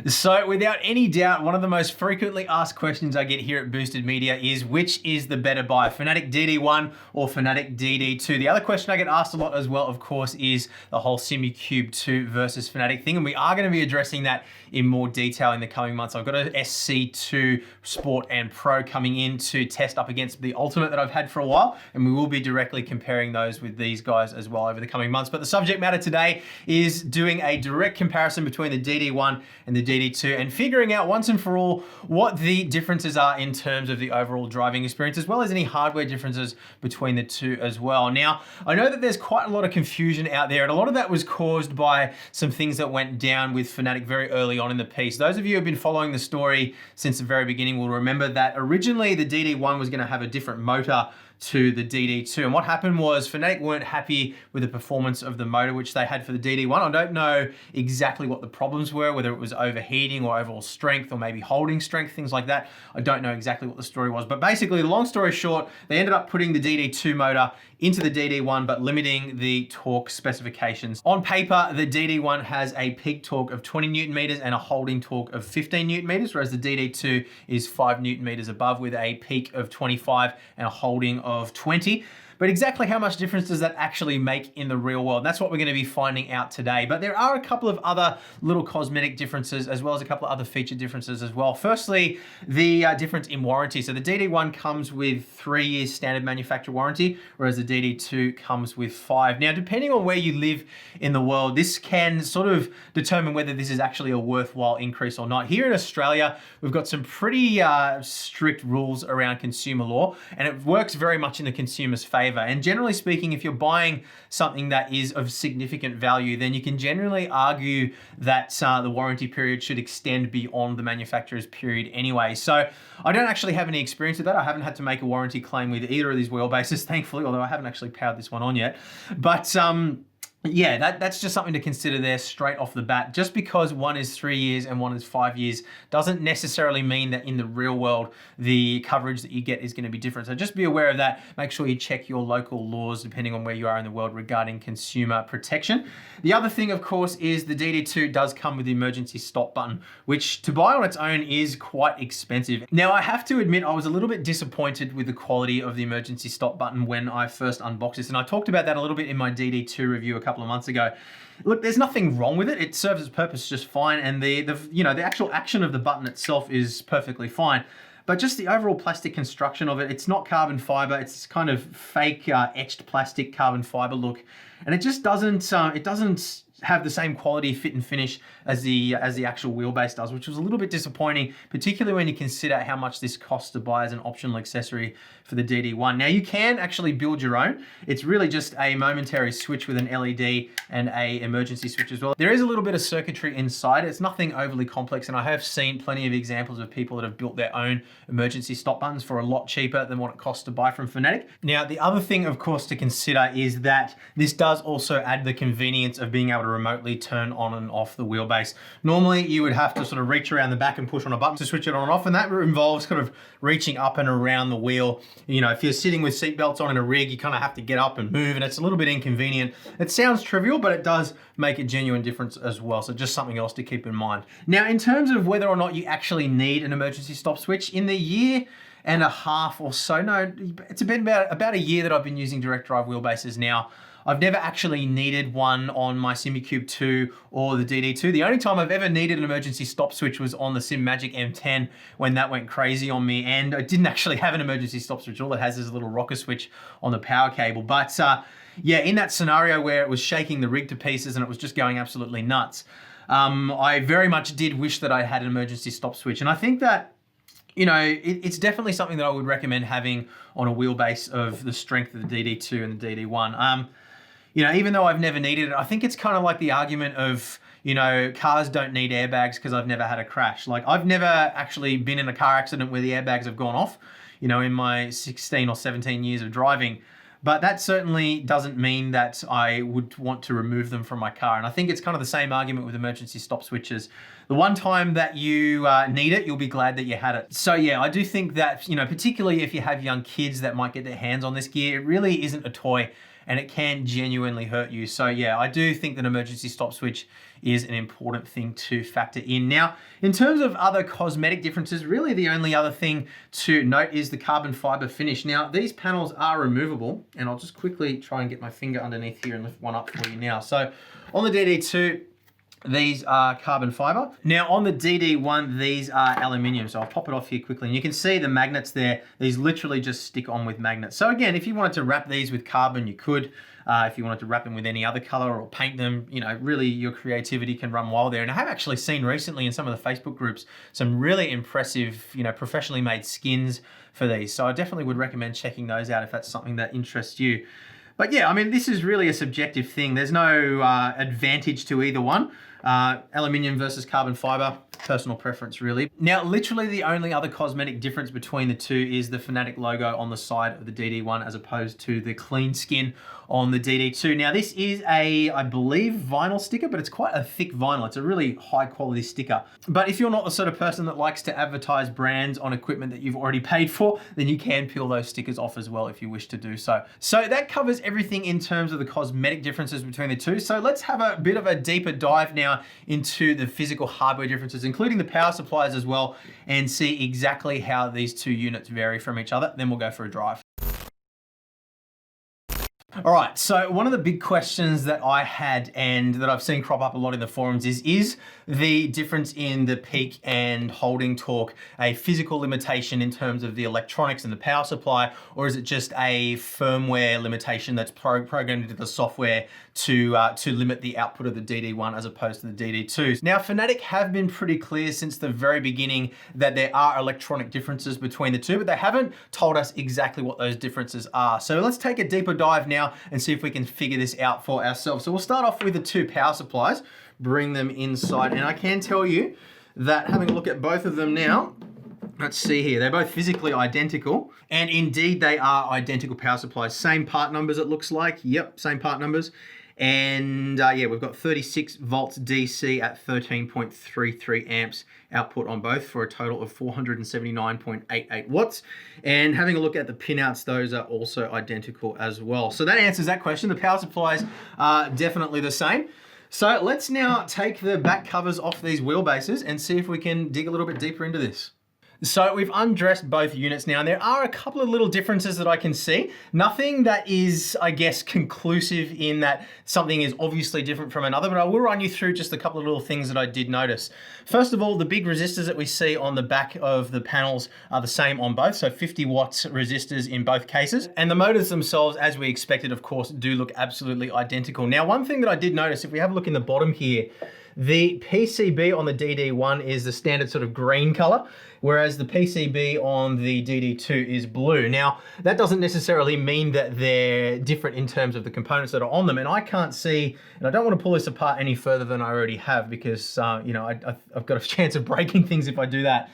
So without any doubt, one of the most frequently asked questions I get here at Boosted Media is which is the better buy, FANATEC DD1 or FANATEC DD2? The other question I get asked a lot as well, of course, is the whole Simucube 2 versus FANATEC thing, and we are going to be addressing that in more detail in the coming months. I've got a SC2 Sport and Pro coming in to test up against the Ultimate that I've had for a while, and we will be directly comparing those with these guys as well over the coming months. But the subject matter today is doing a direct comparison between the DD1 and the DD2 and figuring out once and for all what the differences are in terms of the overall driving experience, as well as any hardware differences between the two as well. Now, I know that there's quite a lot of confusion out there, and a lot of that was caused by some things that went down with FANATEC very early on in the piece. Those of you who have been following the story since the very beginning will remember that originally the DD1 was going to have a different motor to the DD2. And what happened was FANATEC weren't happy with the performance of the motor which they had for the DD1. I don't know exactly what the problems were, whether it was overheating or overall strength or maybe holding strength, things like that. I don't know exactly what the story was, but basically, long story short, they ended up putting the DD2 motor into the DD1, but limiting the torque specifications. On paper, the DD1 has a peak torque of 20 Newton meters and a holding torque of 15 Newton meters, whereas the DD2 is 5 Newton meters above with a peak of 25 and a holding of 20. But exactly how much difference does that actually make in the real world? That's what we're going to be finding out today. But there are a couple of other little cosmetic differences, as well as a couple of other feature differences as well. Firstly, the difference in warranty. So the DD1 comes with 3 years standard manufacturer warranty, whereas the DD2 comes with 5. Now, depending on where you live in the world, this can sort of determine whether this is actually a worthwhile increase or not. Here in Australia, we've got some pretty strict rules around consumer law, and it works very much in the consumer's favor. And generally speaking, if you're buying something that is of significant value, then you can generally argue that the warranty period should extend beyond the manufacturer's period anyway. So I don't actually have any experience with that. I haven't had to make a warranty claim with either of these wheelbases, thankfully, although I haven't actually powered this one on yet. But yeah, that's just something to consider there straight off the bat. Just because one is 3 years and one is 5 years doesn't necessarily mean that in the real world, the coverage that you get is going to be different. So just be aware of that. Make sure you check your local laws depending on where you are in the world regarding consumer protection. The other thing, of course, is the DD2 does come with the emergency stop button, which to buy on its own is quite expensive. Now, I have to admit, I was a little bit disappointed with the quality of the emergency stop button when I first unboxed this. And I talked about that a little bit in my DD2 review a couple of months ago. Look, there's nothing wrong with it. It serves its purpose just fine, and the actual action of the button itself is perfectly fine. But just the overall plastic construction of it, it's not carbon fiber. It's kind of fake etched plastic carbon fiber look, and it just doesn't have the same quality, fit and finish as the actual wheelbase does, which was a little bit disappointing, particularly when you consider how much this costs to buy as an optional accessory for the DD1. Now, you can actually build your own. It's really just a momentary switch with an LED and a emergency switch as well. There is a little bit of circuitry inside. It's nothing overly complex, and I have seen plenty of examples of people that have built their own emergency stop buttons for a lot cheaper than what it costs to buy from FANATEC. Now, the other thing, of course, to consider is that this does also add the convenience of being able to remotely turn on and off the wheelbase. Normally, you would have to sort of reach around the back and push on a button to switch it on and off, and that involves kind of reaching up and around the wheel. You know, if you're sitting with seatbelts on in a rig, you kind of have to get up and move, and it's a little bit inconvenient. It sounds trivial, but it does make a genuine difference as well. So just something else to keep in mind. Now, in terms of whether or not you actually need an emergency stop switch, in the year and a half or so, no, it's been about a year that I've been using direct drive wheelbases now. I've never actually needed one on my Simucube 2 or the DD2. The only time I've ever needed an emergency stop switch was on the SimMagic M10 when that went crazy on me, and I didn't actually have an emergency stop switch. All it has is a little rocker switch on the power cable. But yeah, in that scenario where it was shaking the rig to pieces and it was just going absolutely nuts, I very much did wish that I had an emergency stop switch. And I think that, you know, it's definitely something that I would recommend having on a wheelbase of the strength of the DD2 and the DD1. You know, even though I've never needed it, I think it's kind of like the argument of, you know, cars don't need airbags because I've never had a crash. Like, I've never actually been in a car accident where the airbags have gone off, you know, in my 16 or 17 years of driving. But that certainly doesn't mean that I would want to remove them from my car. And I think it's kind of the same argument with emergency stop switches. The one time that you need it, you'll be glad that you had it. So yeah, I do think that, you know, particularly if you have young kids that might get their hands on this gear, it really isn't a toy. and it can genuinely hurt you. So yeah, I do think that emergency stop switch is an important thing to factor in. Now, in terms of other cosmetic differences, really the only other thing to note is the carbon fiber finish. Now, these panels are removable, and I'll just quickly try and get my finger underneath here and lift one up for you now. So on the DD2, these are carbon fiber. Now on the DD1, these are aluminium. So I'll pop it off here quickly, and you can see the magnets there. These literally just stick on with magnets. So again, if you wanted to wrap these with carbon, you could. If you wanted to wrap them with any other color or paint them, you know, really your creativity can run wild there. And I have actually seen recently in some of the Facebook groups, some really impressive, you know, professionally made skins for these. So I definitely would recommend checking those out if that's something that interests you. But yeah, I mean, this is really a subjective thing. There's no advantage to either one. Aluminium versus carbon fiber, personal preference really. Now, literally the only other cosmetic difference between the two is the FANATEC logo on the side of the DD1 as opposed to the clean skin on the DD2. Now, this is a, I believe, vinyl sticker, but it's quite a thick vinyl. It's a really high quality sticker. But if you're not the sort of person that likes to advertise brands on equipment that you've already paid for, then you can peel those stickers off as well if you wish to do so. So that covers everything in terms of the cosmetic differences between the two. So let's have a bit of a deeper dive now into the physical hardware differences, including the power supplies as well, and see exactly how these two units vary from each other. Then we'll go for a drive. All right, so one of the big questions that I had and that I've seen crop up a lot in the forums is the difference in the peak and holding torque a physical limitation in terms of the electronics and the power supply, or is it just a firmware limitation that's programmed into the software to limit the output of the DD1 as opposed to the DD2? Now, FANATEC have been pretty clear since the very beginning that there are electronic differences between the two, but they haven't told us exactly what those differences are. So let's take a deeper dive now and see if we can figure this out for ourselves. So we'll start off with the two power supplies, bring them inside, and I can tell you that having a look at both of them now, let's see here, they're both physically identical, and indeed they are identical power supplies. Same part numbers it looks like, yep, same part numbers. And yeah, we've got 36 volts DC at 13.33 amps output on both for a total of 479.88 watts. And having a look at the pinouts, those are also identical as well. So that answers that question. The power supplies are definitely the same. So let's now take the back covers off these wheelbases and see if we can dig a little bit deeper into this. So we've undressed both units now, and there are a couple of little differences that I can see. Nothing that is, I guess, conclusive in that something is obviously different from another, but I will run you through just a couple of little things that I did notice. First of all, the big resistors that we see on the back of the panels are the same on both, so 50 watts resistors in both cases. And the motors themselves, as we expected, of course, do look absolutely identical. Now, one thing that I did notice, if we have a look in the bottom here, the PCB on the DD1 is the standard sort of green color, whereas the PCB on the DD2 is blue. Now, that doesn't necessarily mean that they're different in terms of the components that are on them, and I can't see, and I don't want to pull this apart any further than I already have because, you know, I've got a chance of breaking things if I do that.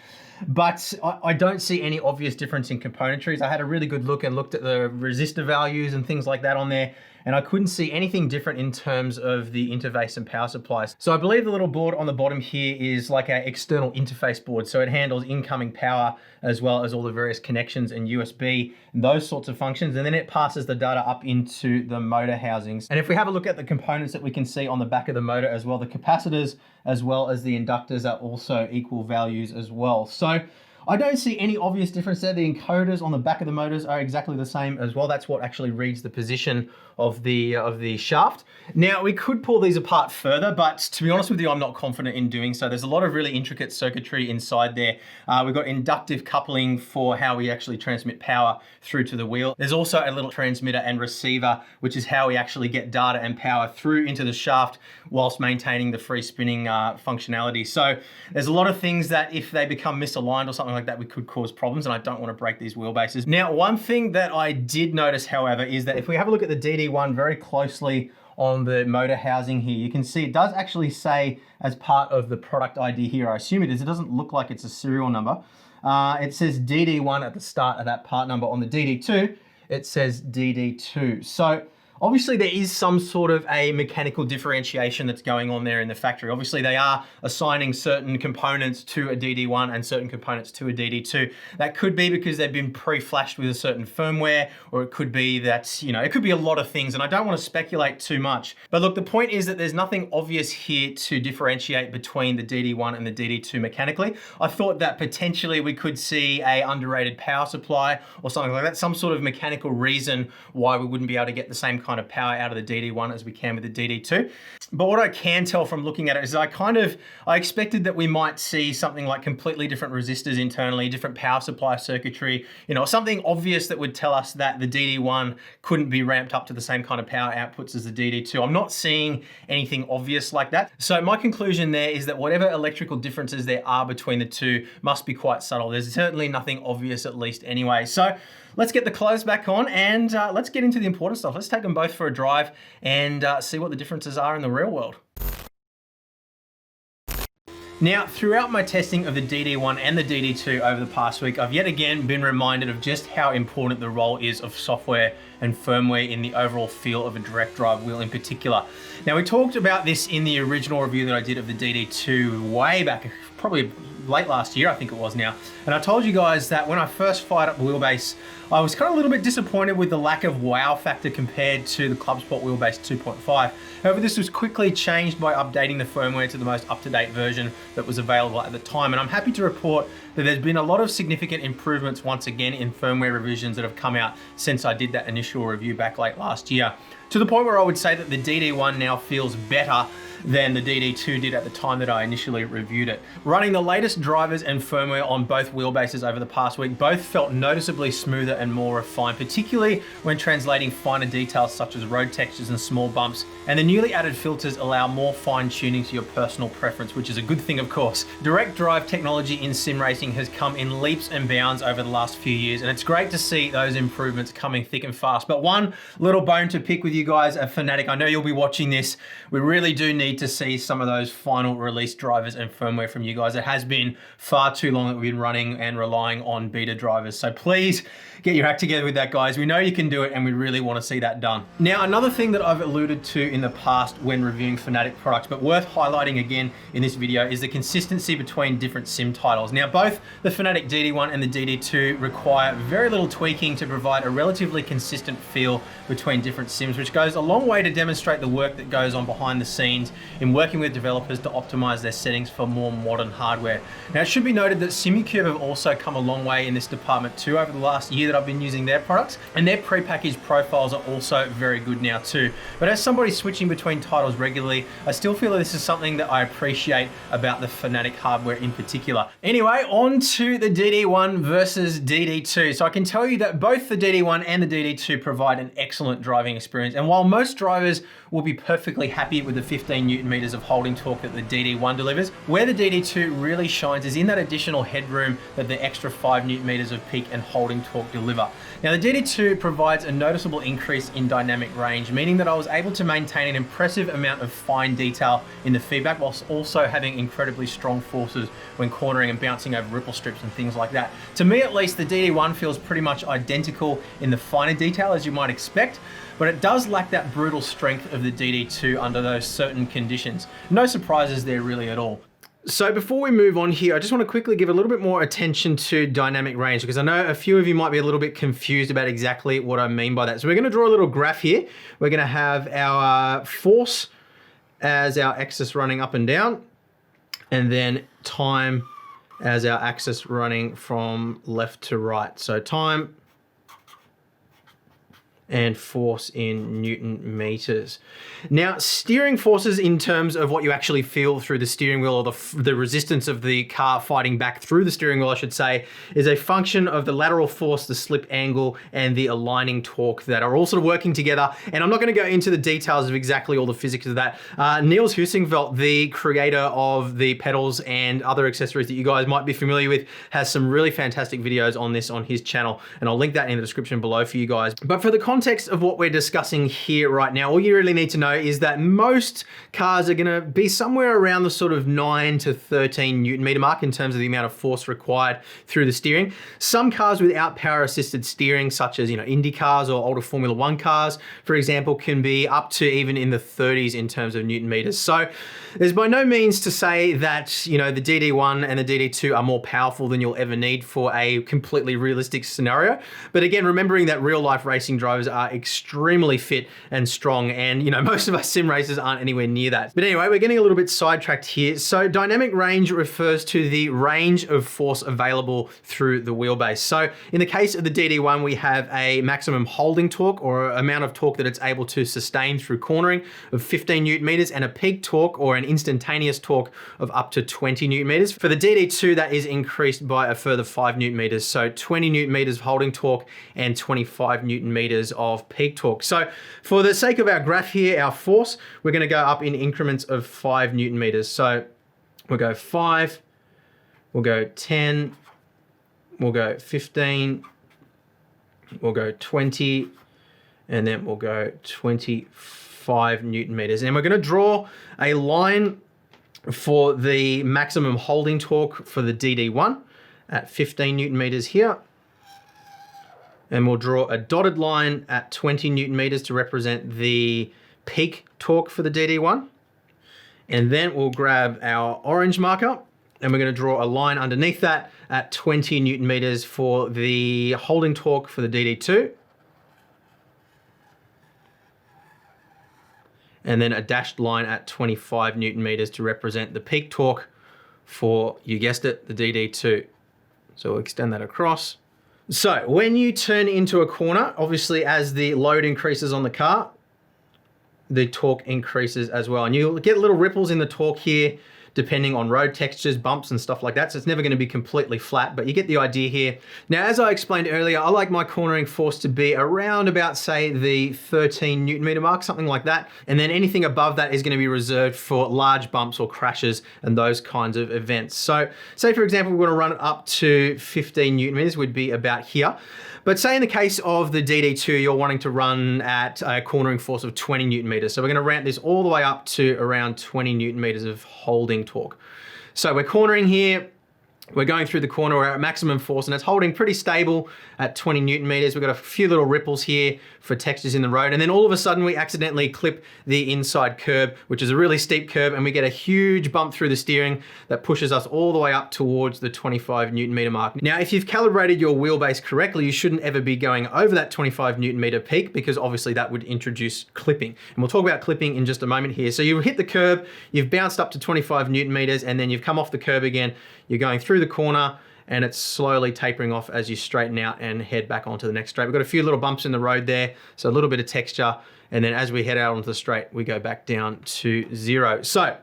But I don't see any obvious difference in componentries. I had a really good look and looked at the resistor values and things like that on there, and I couldn't see anything different in terms of the interface and power supplies. So I believe the little board on the bottom here is like an external interface board. So it handles incoming power as well as all the various connections and USB and those sorts of functions. And then it passes the data up into the motor housings. And if we have a look at the components that we can see on the back of the motor as well, the capacitors as well as the inductors are also equal values as well. So I don't see any obvious difference there. The encoders on the back of the motors are exactly the same as well. That's what actually reads the position of the shaft. Now, we could pull these apart further, but to be honest with you, I'm not confident in doing so. There's a lot of really intricate circuitry inside there. We've got inductive coupling for how we actually transmit power through to the wheel. There's also a little transmitter and receiver, which is how we actually get data and power through into the shaft whilst maintaining the free spinning functionality. So there's a lot of things that if they become misaligned or something like that, we could cause problems, and I don't want to break these wheelbases. Now, one thing that I did notice, however, is that if we have a look at the DD1 very closely on the motor housing here, you can see it does actually say as part of the product ID here, I assume it is, it doesn't look like it's a serial number. It says DD1 at the start of that part number. On the DD2, it says DD2. So Obviously there is some sort of a mechanical differentiation that's going on there in the factory. Obviously they are assigning certain components to a DD1 and certain components to a DD2. That could be because they've been pre-flashed with a certain firmware, or it could be that, you know, it could be a lot of things, and I don't want to speculate too much. But look, the point is that there's nothing obvious here to differentiate between the DD1 and the DD2 mechanically. I thought that potentially we could see a underrated power supply or something like that, some sort of mechanical reason why we wouldn't be able to get the same kind of power out of the DD1 as we can with the DD2. But what I can tell from looking at it is I expected that we might see something like completely different resistors internally, different power supply circuitry, you know, something obvious that would tell us that the DD1 couldn't be ramped up to the same kind of power outputs as the DD2. I'm not seeing anything obvious like that. So my conclusion there is that whatever electrical differences there are between the two must be quite subtle. There's certainly nothing obvious, at least anyway. So let's get the clothes back on and let's get into the important stuff. Let's take them both for a drive and see what the differences are in the real world. Now, throughout my testing of the DD1 and the DD2 over the past week, I've yet again been reminded of just how important the role is of software and firmware in the overall feel of a direct drive wheel in particular. Now, we talked about this in the original review that I did of the DD2 way back, probably late last year, I think it was now. And I told you guys that when I first fired up the wheelbase, I was kind of a little bit disappointed with the lack of wow factor compared to the Club Sport wheelbase 2.5. However, this was quickly changed by updating the firmware to the most up-to-date version that was available at the time. And I'm happy to report that there's been a lot of significant improvements once again in firmware revisions that have come out since I did that initial review back late last year. To the point where I would say that the DD1 now feels better than the DD2 did at the time that I initially reviewed it. Running the latest drivers and firmware on both wheelbases over the past week, both felt noticeably smoother and more refined, particularly when translating finer details such as road textures and small bumps. And the newly added filters allow more fine tuning to your personal preference, which is a good thing, of course. Direct drive technology in sim racing has come in leaps and bounds over the last few years, and it's great to see those improvements coming thick and fast. But one little bone to pick with you guys at FANATEC, I know you'll be watching this, we really do need to see some of those final release drivers and firmware from you guys. It has been far too long that we've been running and relying on beta drivers. So please get your act together with that, guys. We know you can do it and we really want to see that done. Now, another thing that I've alluded to in the past when reviewing FANATEC products, but worth highlighting again in this video, is the consistency between different sim titles. Now, both the FANATEC DD1 and the DD2 require very little tweaking to provide a relatively consistent feel between different sims, which goes a long way to demonstrate the work that goes on behind the scenes in working with developers to optimize their settings for more modern hardware. Now, it should be noted that Simucube have also come a long way in this department too over the last year that I've been using their products, and their pre-packaged profiles are also very good now too. But as somebody switching between titles regularly, I still feel that this is something that I appreciate about the FANATEC hardware in particular. Anyway, on to the DD1 versus DD2. So I can tell you that both the DD1 and the DD2 provide an excellent driving experience, and while most drivers will be perfectly happy with the 15 Newton meters of holding torque that the DD1 delivers, where the DD2 really shines is in that additional headroom that the extra 5 Newton meters of peak and holding torque deliver. Now, the DD2 provides a noticeable increase in dynamic range, meaning that I was able to maintain an impressive amount of fine detail in the feedback whilst also having incredibly strong forces when cornering and bouncing over ripple strips and things like that. To me, at least, the DD1 feels pretty much identical in the finer detail as you might expect, but it does lack that brutal strength of the DD2 under those certain conditions. No surprises there really at all. So before we move on here, I just want to quickly give a little bit more attention to dynamic range, because I know a few of you might be a little bit confused about exactly what I mean by that. So we're going to draw a little graph here. We're going to have our force as our axis running up and down, and then time as our axis running from left to right. So time and force in Newton meters. Now, steering forces in terms of what you actually feel through the steering wheel, or the resistance of the car fighting back through the steering wheel, I should say, is a function of the lateral force, the slip angle, and the aligning torque that are all sort of working together. And I'm not gonna go into the details of exactly all the physics of that. Niels Husingveld, the creator of the pedals and other accessories that you guys might be familiar with, has some really fantastic videos on this on his channel, and I'll link that in the description below for you guys. But for the context context of what we're discussing here right now, all you really need to know is that most cars are gonna be somewhere around the sort of 9 to 13 Newton meter mark in terms of the amount of force required through the steering. Some cars without power assisted steering, such as Indy cars or older Formula One cars, for example, can be up to even in the 30s in terms of Newton meters. So there's by no means to say that the DD1 and the DD2 are more powerful than you'll ever need for a completely realistic scenario. But again, remembering that real life racing drivers are extremely fit and strong, and most of us sim racers aren't anywhere near that. But anyway, we're getting a little bit sidetracked here. So dynamic range refers to the range of force available through the wheelbase. So in the case of the DD1, we have a maximum holding torque, or amount of torque that it's able to sustain through cornering, of 15 Newton meters, and a peak torque or an instantaneous torque of up to 20 Newton meters. For the DD2, that is increased by a further 5 Newton meters. So 20 Newton meters of holding torque and 25 Newton meters of peak torque. So for the sake of our graph here, our force, we're going to go up in increments of 5 Newton meters. So we'll go 5, we'll go 10, we'll go 15, we'll go 20, and then we'll go 25 Newton meters. And we're going to draw a line for the maximum holding torque for the DD1 at 15 Newton meters here. And we'll draw a dotted line at 20 Newton meters to represent the peak torque for the DD1. And then we'll grab our orange marker and we're going to draw a line underneath that at 20 Newton meters for the holding torque for the DD2. And then a dashed line at 25 Newton meters to represent the peak torque for, you guessed it, the DD2. So we'll extend that across. So when you turn into a corner, obviously as the load increases on the car, the torque increases as well. And you'll get little ripples in the torque here, depending on road textures, bumps and stuff like that. So it's never going to be completely flat, but you get the idea here. Now, as I explained earlier, I like my cornering force to be around about, say, the 13 Newton meter mark, something like that. And then anything above that is going to be reserved for large bumps or crashes and those kinds of events. So say, for example, we want to run it up to 15 Newton meters, would be about here. But say in the case of the DD2, you're wanting to run at a cornering force of 20 Newton meters. So we're going to ramp this all the way up to around 20 Newton meters of holding torque. So we're cornering here. We're going through the corner, we're at maximum force, and it's holding pretty stable at 20 Newton meters. We've got a few little ripples here for textures in the road, and then all of a sudden we accidentally clip the inside curb, which is a really steep curb, and we get a huge bump through the steering that pushes us all the way up towards the 25 Newton meter mark. Now, if you've calibrated your wheelbase correctly, you shouldn't ever be going over that 25 Newton meter peak, because obviously that would introduce clipping. And we'll talk about clipping in just a moment here. So you hit the curb, you've bounced up to 25 Newton meters, and then you've come off the curb again. You're going through the corner and it's slowly tapering off as you straighten out and head back onto the next straight. We've got a few little bumps in the road there, so a little bit of texture. And then as we head out onto the straight, we go back down to 0. So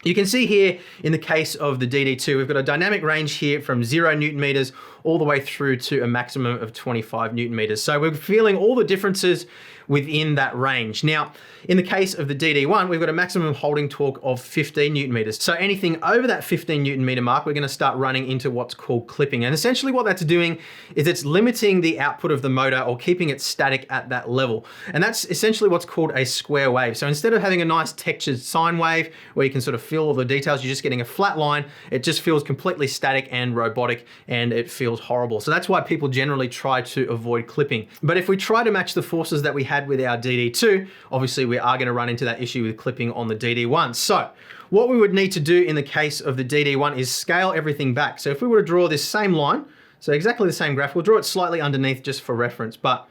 you can see here in the case of the DD2, we've got a dynamic range here from 0 Newton meters all the way through to a maximum of 25 Newton meters. So we're feeling all the differences within that range. Now, in the case of the DD1, we've got a maximum holding torque of 15 Newton meters. So anything over that 15 Newton meter mark, we're going to start running into what's called clipping. And essentially what that's doing is it's limiting the output of the motor or keeping it static at that level. And that's essentially what's called a square wave. So instead of having a nice textured sine wave where you can sort of feel all the details, you're just getting a flat line. It just feels completely static and robotic, and it feels horrible. So that's why people generally try to avoid clipping. But if we try to match the forces that we had with our DD2, obviously we are going to run into that issue with clipping on the DD1. So what we would need to do in the case of the DD1 is scale everything back. So if we were to draw this same line, so exactly the same graph, we'll draw it slightly underneath just for reference, but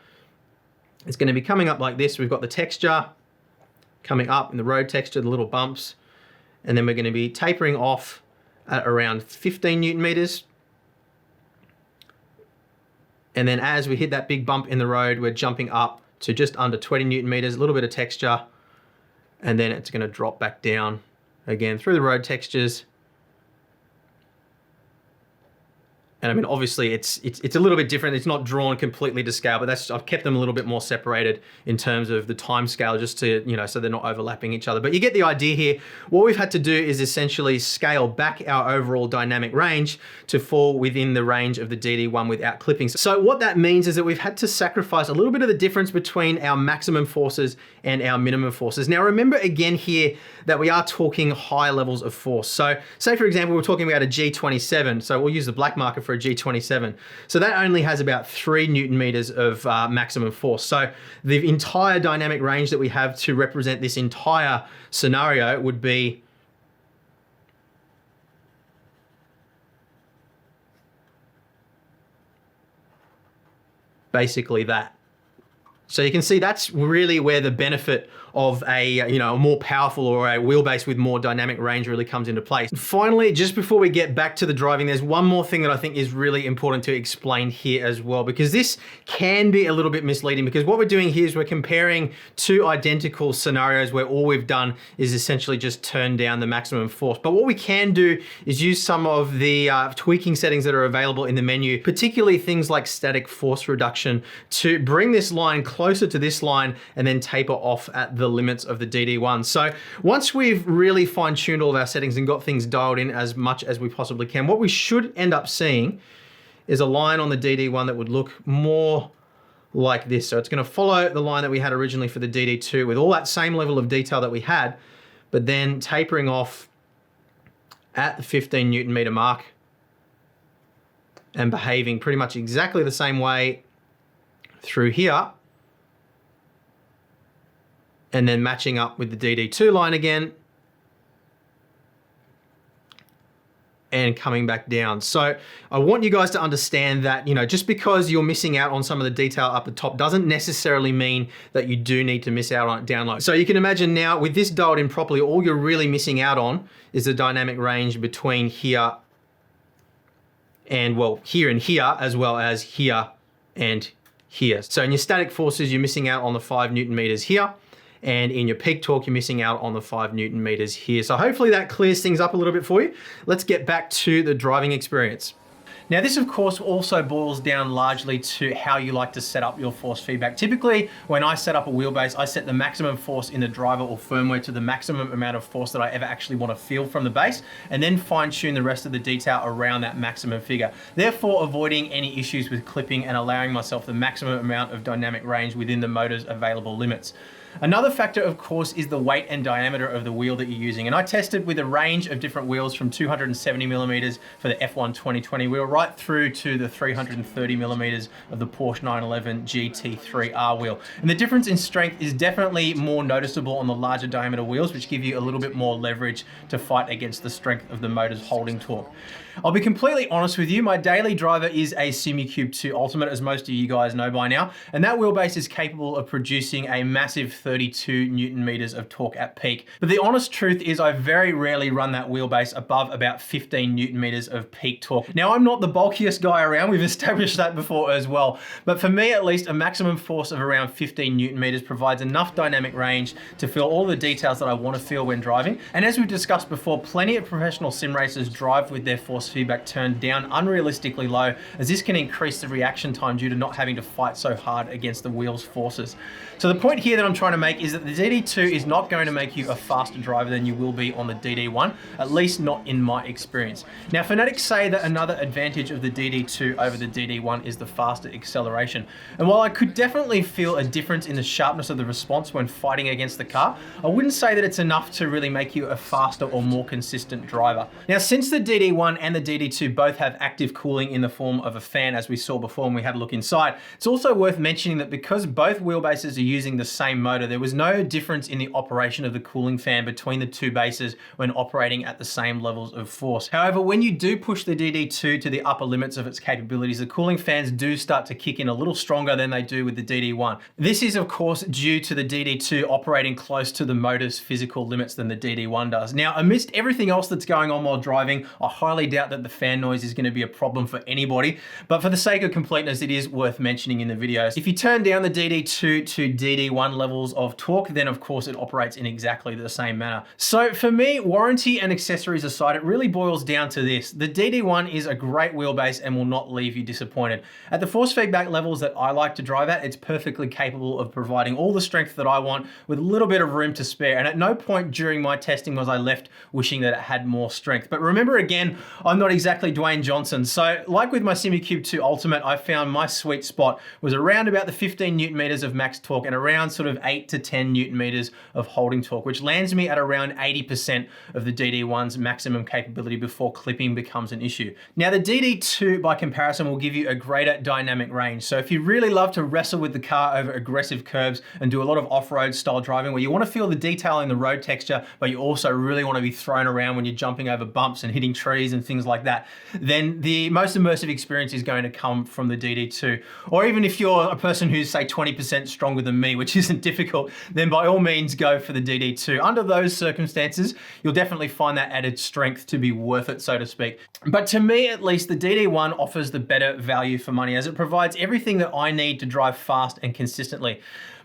it's going to be coming up like this. We've got the texture coming up in the road texture, the little bumps, and then we're going to be tapering off at around 15 Newton meters. And then as we hit that big bump in the road, we're jumping up to just under 20 Newton meters, a little bit of texture, and then it's going to drop back down again through the road textures. And I mean, obviously it's a little bit different. It's not drawn completely to scale, but I've kept them a little bit more separated in terms of the time scale, just to, you know, so they're not overlapping each other. But you get the idea here. What we've had to do is essentially scale back our overall dynamic range to fall within the range of the DD1 without clipping. So what that means is that we've had to sacrifice a little bit of the difference between our maximum forces and our minimum forces. Now remember again here that we are talking high levels of force. So say for example, we're talking about a G27. So we'll use the black marker for a G27. So that only has about 3 Newton meters of maximum force. So the entire dynamic range that we have to represent this entire scenario would be basically that. So you can see that's really where the benefit of a, you know, a more powerful or a wheelbase with more dynamic range really comes into place. Finally, just before we get back to the driving, there's one more thing that I think is really important to explain here as well, because this can be a little bit misleading, because what we're doing here is we're comparing 2 identical scenarios where all we've done is essentially just turn down the maximum force. But what we can do is use some of the tweaking settings that are available in the menu, particularly things like static force reduction, to bring this line closer to this line and then taper off at the limits of the DD1. So once we've really fine-tuned all of our settings and got things dialed in as much as we possibly can, what we should end up seeing is a line on the DD1 that would look more like this. So it's going to follow the line that we had originally for the DD2 with all that same level of detail that we had, but then tapering off at the 15 Newton meter mark and behaving pretty much exactly the same way through here, and then matching up with the DD2 line again and coming back down. So I want you guys to understand that, you know, just because you're missing out on some of the detail up the top doesn't necessarily mean that you do need to miss out on it down low. So you can imagine now with this dialed in properly, all you're really missing out on is the dynamic range between here and, well, here and here, as well as here and here. So in your static forces, you're missing out on the 5 Newton meters here. And in your peak torque, you're missing out on the 5 Newton meters here. So hopefully that clears things up a little bit for you. Let's get back to the driving experience. Now this of course also boils down largely to how you like to set up your force feedback. Typically when I set up a wheelbase, I set the maximum force in the driver or firmware to the maximum amount of force that I ever actually want to feel from the base, and then fine tune the rest of the detail around that maximum figure. Therefore avoiding any issues with clipping and allowing myself the maximum amount of dynamic range within the motor's available limits. Another factor, of course, is the weight and diameter of the wheel that you're using. And I tested with a range of different wheels from 270 millimeters for the F1 2020 wheel right through to the 330 millimeters of the Porsche 911 GT3R wheel. And the difference in strength is definitely more noticeable on the larger diameter wheels, which give you a little bit more leverage to fight against the strength of the motor's holding torque. I'll be completely honest with you, my daily driver is a SimuCube 2 Ultimate, as most of you guys know by now, and that wheelbase is capable of producing a massive 32 Newton meters of torque at peak. But the honest truth is I very rarely run that wheelbase above about 15 Newton meters of peak torque. Now I'm not the bulkiest guy around, we've established that before as well, but for me at least a maximum force of around 15 Newton meters provides enough dynamic range to feel all the details that I want to feel when driving. And as we've discussed before, plenty of professional sim racers drive with their force feedback turned down unrealistically low, as this can increase the reaction time due to not having to fight so hard against the wheel's forces. So the point here that I'm trying to make is that the DD2 is not going to make you a faster driver than you will be on the DD1, at least not in my experience. Now FANATEC say that another advantage of the DD2 over the DD1 is the faster acceleration. And while I could definitely feel a difference in the sharpness of the response when fighting against the car, I wouldn't say that it's enough to really make you a faster or more consistent driver. Now since the DD1 and the DD2 both have active cooling in the form of a fan, as we saw before when we had a look inside, it's also worth mentioning that because both wheelbases are using the same motor, there was no difference in the operation of the cooling fan between the two bases when operating at the same levels of force. However, when you do push the DD2 to the upper limits of its capabilities, the cooling fans do start to kick in a little stronger than they do with the DD1. This is of course due to the DD2 operating close to the motor's physical limits than the DD1 does. Now amidst everything else that's going on while driving, I highly doubt doubt that the fan noise is going to be a problem for anybody, but for the sake of completeness, it is worth mentioning in the video. If you turn down the DD2 to DD1 levels of torque, then of course it operates in exactly the same manner. So for me, warranty and accessories aside, it really boils down to this. The DD1 is a great wheelbase and will not leave you disappointed. At the force feedback levels that I like to drive at, it's perfectly capable of providing all the strength that I want with a little bit of room to spare. And at no point during my testing was I left wishing that it had more strength. But remember again, I'm not exactly Dwayne Johnson. So like with my SimiCube 2 Ultimate, I found my sweet spot was around about the 15 Newton meters of max torque and around sort of 8 to 10 Newton meters of holding torque, which lands me at around 80% of the DD1's maximum capability before clipping becomes an issue. Now the DD2 by comparison will give you a greater dynamic range. So if you really love to wrestle with the car over aggressive curbs and do a lot of off-road style driving where you want to feel the detail in the road texture, but you also really want to be thrown around when you're jumping over bumps and hitting trees and things like that, then the most immersive experience is going to come from the DD2. Or even if you're a person who's say 20% stronger than me, which isn't difficult, then by all means go for the DD2. Under those circumstances, you'll definitely find that added strength to be worth it, so to speak. But to me at least, the DD1 offers the better value for money as it provides everything that I need to drive fast and consistently.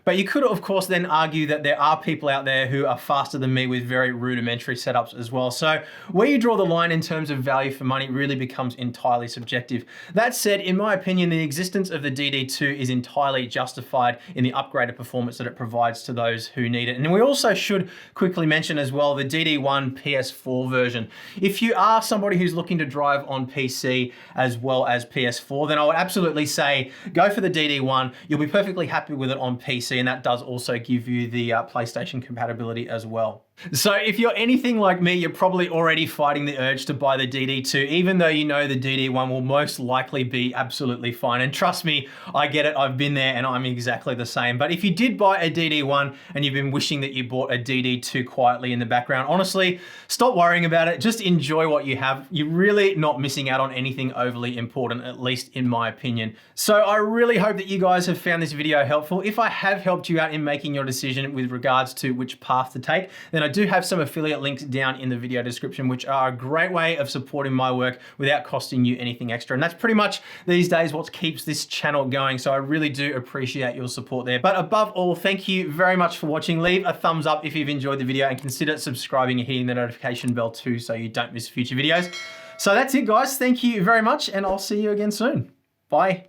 But you could, of course, then argue that there are people out there who are faster than me with very rudimentary setups as well. So where you draw the line in terms of value for money really becomes entirely subjective. That said, in my opinion, the existence of the DD2 is entirely justified in the upgraded performance that it provides to those who need it. And we also should quickly mention as well the DD1 PS4 version. If you are somebody who's looking to drive on PC as well as PS4, then I would absolutely say go for the DD1. You'll be perfectly happy with it on PC. And that does also give you the PlayStation compatibility as well. So if you're anything like me, you're probably already fighting the urge to buy the DD2, even though you know the DD1 will most likely be absolutely fine. And trust me, I get it, I've been there and I'm exactly the same. But if you did buy a DD1 and you've been wishing that you bought a DD2 quietly in the background, honestly, stop worrying about it, just enjoy what you have. You're really not missing out on anything overly important, at least in my opinion. So I really hope that you guys have found this video helpful. If I have helped you out in making your decision with regards to which path to take, then I do have some affiliate links down in the video description, which are a great way of supporting my work without costing you anything extra. And that's pretty much these days what keeps this channel going. So I really do appreciate your support there. But above all, thank you very much for watching. Leave a thumbs up if you've enjoyed the video and consider subscribing and hitting the notification bell too so you don't miss future videos. So that's it, guys. Thank you very much and I'll see you again soon. Bye.